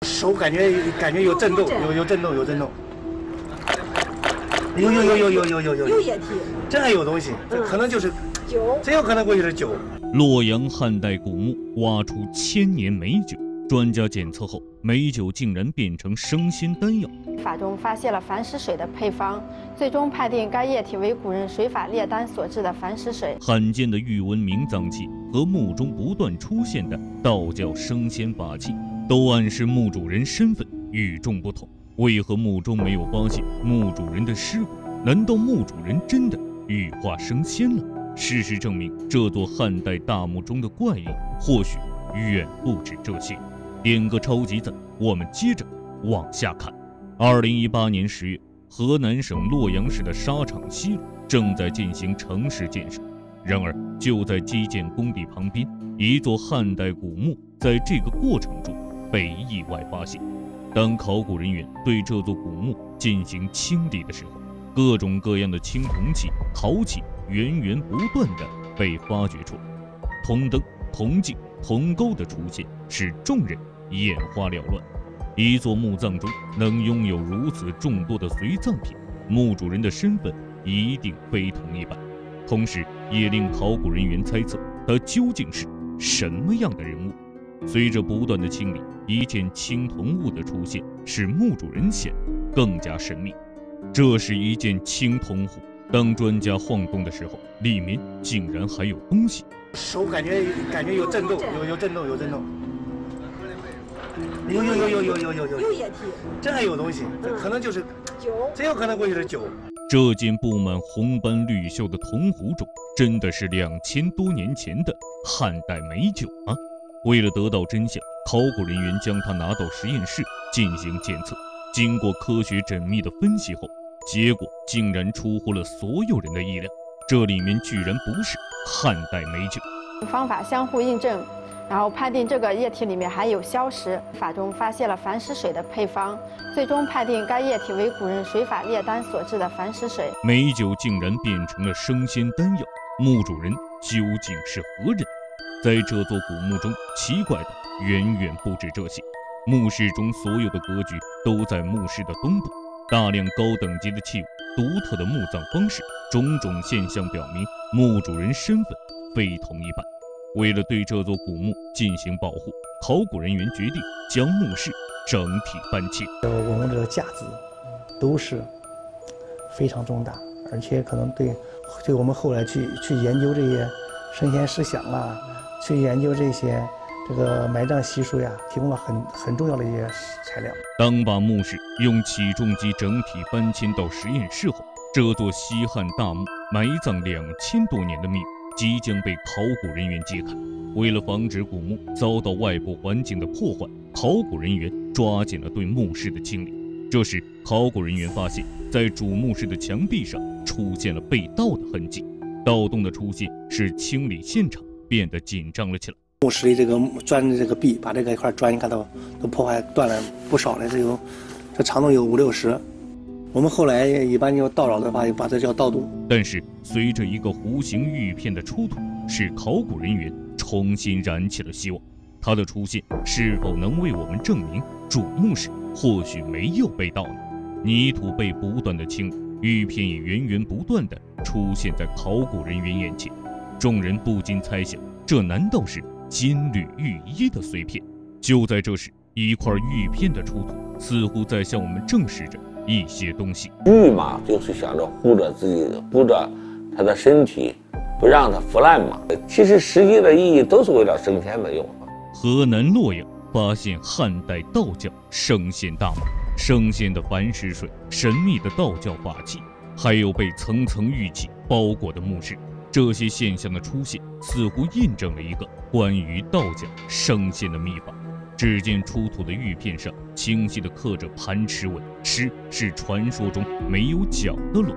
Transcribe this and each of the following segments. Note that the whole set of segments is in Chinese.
手感觉有震动，有震动，有液体，这还有东西，这可能就是酒，这有可能过去是酒。洛阳汉代古墓挖出1000年美酒，专家检测后，美酒竟然变成升仙丹药。法中发现了矾石水的配方，最终判定该液体为古人水法炼丹所制的矾石水。罕见的玉文明脏器和墓中不断出现的道教升仙法器，都暗示墓主人身份与众不同。为何墓中没有发现墓主人的尸骨？难道墓主人真的羽化升仙了？事实证明，这座汉代大墓中的怪异或许远不止这些。点个超级赞，我们接着往下看。2018年10月，河南省洛阳市的沙场西路正在进行城市建设。然而，就在基建工地旁边，一座汉代古墓在这个过程中被意外发现。当考古人员对这座古墓进行清理的时候，各种各样的青铜器、陶器源源不断地被发掘出来。铜灯、铜镜、铜钩的出现使众人眼花缭乱。一座墓葬中能拥有如此众多的随葬品，墓主人的身份一定非同一般，同时也令考古人员猜测他究竟是什么样的人物。随着不断的清理，一件青铜物的出现使墓主人显得更加神秘。这是一件青铜壶，当专家晃动的时候，里面竟然还有东西。手感觉有震动，有震动，有液体，这还有东西，这可能就是酒，这有可能过去是酒。这件布满红斑绿锈的铜壶中，真的是2000多年前的汉代美酒吗？为了得到真相，考古人员将它拿到实验室进行检测。经过科学缜密的分析后，结果竟然出乎了所有人的意料，这里面居然不是汉代美酒。方法相互印证，然后判定这个液体里面含有硝石。法中发现了矾石水的配方，最终判定该液体为古人水法炼丹所制的矾石水。美酒竟然变成了升仙丹药，墓主人究竟是何人？在这座古墓中，奇怪的远远不止这些。墓室中所有的格局都在墓室的东部，大量高等级的器物，独特的墓葬方式，种种现象表明墓主人身份非同一般。为了对这座古墓进行保护，考古人员决定将墓室整体搬迁。我们这个架子都是非常重大，而且可能对我们后来去研究这些神仙思想啊，去研究这个埋葬习俗呀，提供了很重要的一些材料。当把墓室用起重机整体搬迁到实验室后，这座西汉大墓埋葬2000多年的秘密即将被考古人员揭开。为了防止古墓遭到外部环境的破坏，考古人员抓紧了对墓室的清理。这时，考古人员发现，在主墓室的墙壁上出现了被盗的痕迹。盗洞的出现使清理现场变得紧张了起来。墓室里这个砖的这个壁，把这个一块砖你看到都破坏断了不少了，这长度有50-60。我们后来一般就盗扰的话，就把这叫盗洞。但是随着一个弧形玉片的出土，使考古人员重新燃起了希望。它的出现是否能为我们证明主墓室或许没有被盗呢？泥土被不断的清理，玉片也源源不断的出现在考古人员眼前。众人不禁猜想，这难道是金缕玉衣的碎片？就在这时，一块玉片的出土似乎在向我们证实着一些东西。玉嘛，就是想着护着自己，护着他的身体，不让它腐烂嘛。其实实际的意义都是为了升仙的用。河南洛阳发现汉代道教升仙大墓，升仙的矾石水，神秘的道教法器，还有被层层玉器包裹的墓室。这些现象的出现，似乎印证了一个关于道教升仙的秘法。只见出土的玉片上清晰地刻着盘螭纹，螭是传说中没有脚的龙，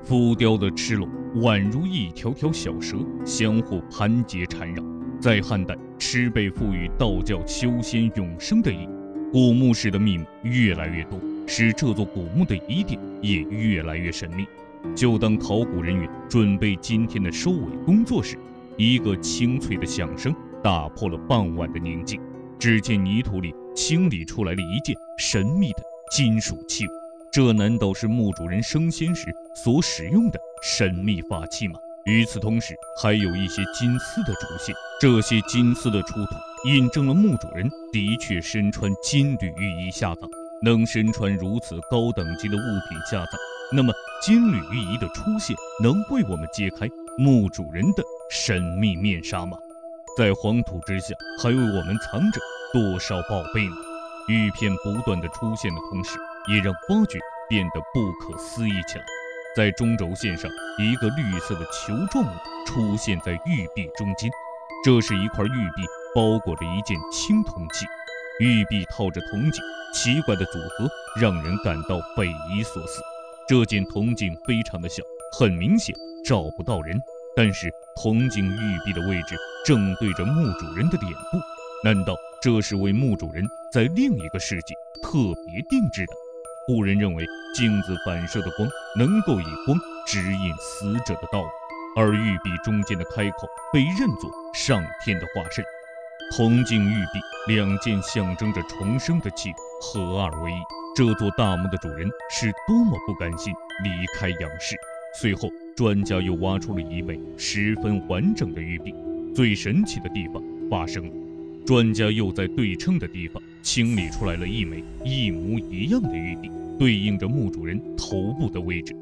浮雕的螭龙宛如一条条小蛇，相互盘结缠绕。在汉代，螭被赋予道教修仙永生的意义。古墓室的秘密越来越多，使这座古墓的疑点也越来越神秘。就当考古人员准备今天的收尾工作时，一个清脆的响声打破了傍晚的宁静。只见泥土里清理出来了一件神秘的金属器物。这难道是墓主人升仙时所使用的神秘法器吗？与此同时，还有一些金丝的出现。这些金丝的出土，印证了墓主人的确身穿金缕玉衣下葬。能身穿如此高等级的物品下葬，那么金缕玉衣的出现能为我们揭开墓主人的神秘面纱吗？在黄土之下，还为我们藏着多少宝贝呢？玉片不断的出现的同时，也让挖掘变得不可思议起来。在中轴线上，一个绿色的球状物出现在玉璧中间，这是一块玉璧包裹着一件青铜器，玉璧套着铜镜，奇怪的组合让人感到匪夷所思。这件铜镜非常的小，很明显照不到人，但是铜镜玉璧的位置正对着墓主人的脸部，难道这是为墓主人在另一个世界特别定制的？古人认为镜子反射的光能够以光指引死者的道路，而玉璧中间的开口被认作上天的化身。铜镜玉璧两件象征着重生的器物合二为一，这座大墓的主人是多么不甘心离开阳世。随后专家又挖出了一枚十分完整的玉璧，最神奇的地方发生了，专家又在对称的地方清理出来了一枚一模一样的玉璧，对应着墓主人头部的位置。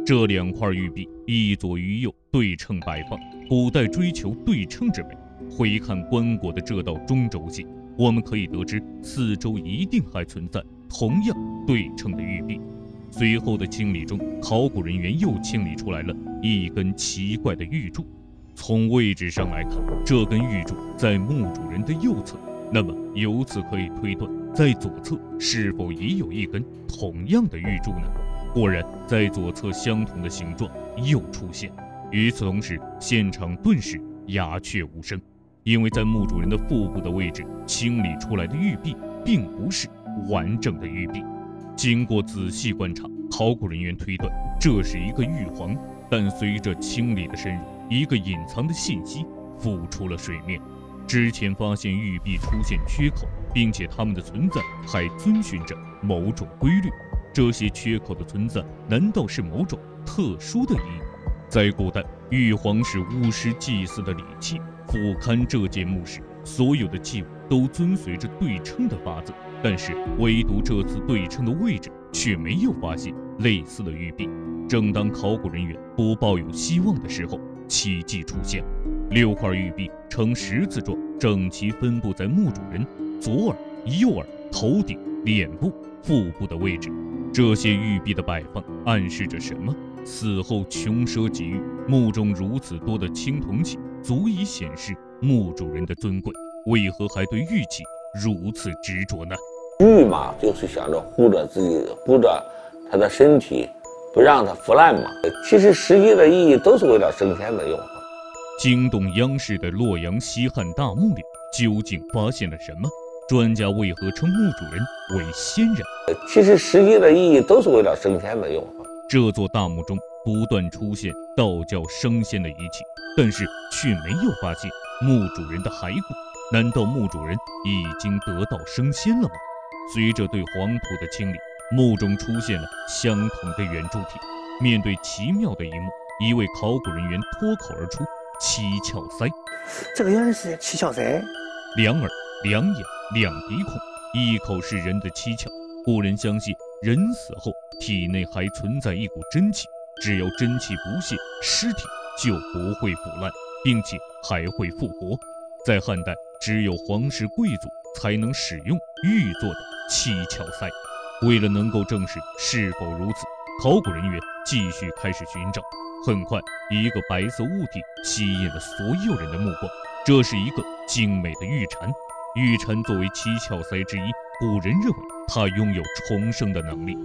这两块玉璧一左一右对称摆放，古代追求对称之美。回看棺椁的这道中轴线，我们可以得知四周一定还存在同样对称的玉璧。随后的清理中，考古人员又清理出来了一根奇怪的玉柱。从位置上来看，这根玉柱在墓主人的右侧，那么由此可以推断，在左侧是否也有一根同样的玉柱呢？果然，在左侧相同的形状又出现。与此同时，现场顿时鸦雀无声，因为在墓主人的腹部的位置清理出来的玉璧并不是完整的玉璧。经过仔细观察，考古人员推断这是一个玉皇，但随着清理的深入，一个隐藏的信息浮出了水面。之前发现玉璧出现缺口，并且它们的存在还遵循着某种规律。这些缺口的存在难道是某种特殊的意义？在古代，玉皇是巫师祭祀的礼器，俯瞰这件墓室，所有的器物都遵随着对称的法则，但是唯独这次对称的位置却没有发现类似的玉璧。正当考古人员不抱有希望的时候，奇迹出现，6块玉璧呈十字状，整齐分布在墓主人左耳、右耳、头顶、脸部、腹部的位置。这些玉璧的摆放暗示着什么？死后穷奢极欲，墓中如此多的青铜器，足以显示墓主人的尊贵。为何还对玉器如此执着呢？玉嘛，就是想着护着自己，护着他的身体，不让它腐烂嘛。其实实际的意义都是为了升仙的用法。惊动央视的洛阳西汉大墓里究竟发现了什么？专家为何称墓主人为仙人？其实实际的意义都是为了升仙的用法。这座大墓中不断出现道教升仙的仪器，但是却没有发现墓主人的骸骨。难道墓主人已经得道升仙了吗？随着对黄土的清理，墓中出现了相同的圆柱体。面对奇妙的一幕，一位考古人员脱口而出：七窍腮。这个原来是七窍腮。两耳、两眼、两鼻孔，一口是人的七窍。古人相信，人死后体内还存在一股真气，只要真气不泄，尸体就不会腐烂，并且还会复活。在汉代，只有皇室贵族才能使用玉做的七窍腮。为了能够证实是否如此，考古人员继续开始寻找。很快，一个白色物体吸引了所有人的目光，这是一个精美的玉蝉。玉蝉作为七窍腮之一，古人认为它拥有重生的能力。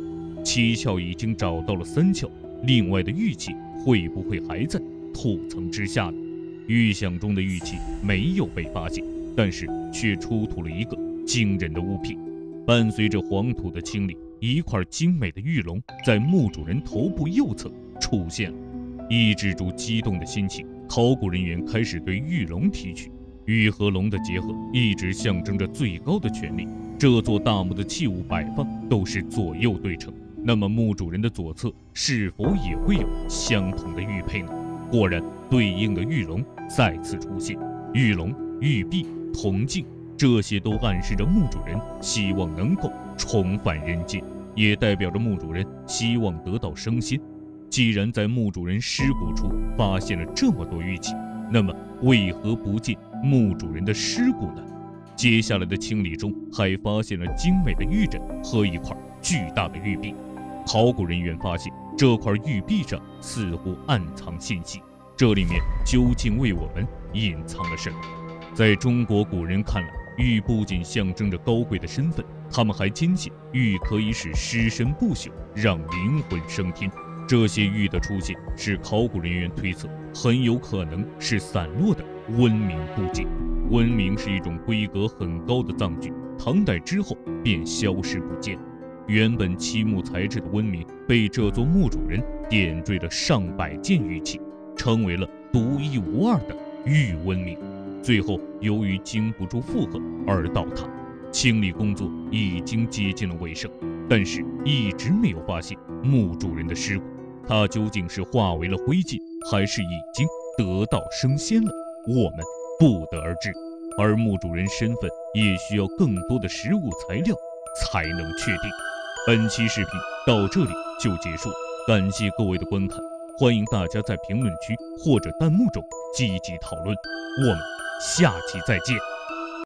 七窍已经找到了3窍，另外的玉器会不会还在土层之下呢？预想中的玉器没有被发现，但是却出土了一个惊人的物品。伴随着黄土的清理，一块精美的玉龙在墓主人头部右侧出现了。抑制住激动的心情，考古人员开始对玉龙提取。玉和龙的结合一直象征着最高的权力，这座大墓的器物摆放都是左右对称，那么墓主人的左侧是否也会有相同的玉佩呢？果然，对应的玉龙再次出现，玉龙、玉璧、铜镜，这些都暗示着墓主人希望能够重返人间，也代表着墓主人希望得到升仙。既然在墓主人尸骨处发现了这么多玉器，那么为何不见墓主人的尸骨呢？接下来的清理中，还发现了精美的玉枕和一块巨大的玉璧。考古人员发现，这块玉璧上似乎暗藏信息，这里面究竟为我们隐藏了什么？在中国古人看来，玉不仅象征着高贵的身份，他们还坚信玉可以使尸身不朽，让灵魂升天。这些玉的出现，使考古人员推测，很有可能是散落的温明部件。温明是一种规格很高的藏具，唐代之后便消失不见。原本漆木材质的温明，被这座墓主人点缀了上百件玉器，成为了独一无二的玉温明。最后由于经不住负荷而倒塌，清理工作已经接近了尾声，但是一直没有发现墓主人的尸骨，他究竟是化为了灰烬，还是已经得道升仙了，我们不得而知。而墓主人身份也需要更多的实物材料才能确定。本期视频到这里就结束，感谢各位的观看，欢迎大家在评论区或者弹幕中积极讨论，我们下期再见。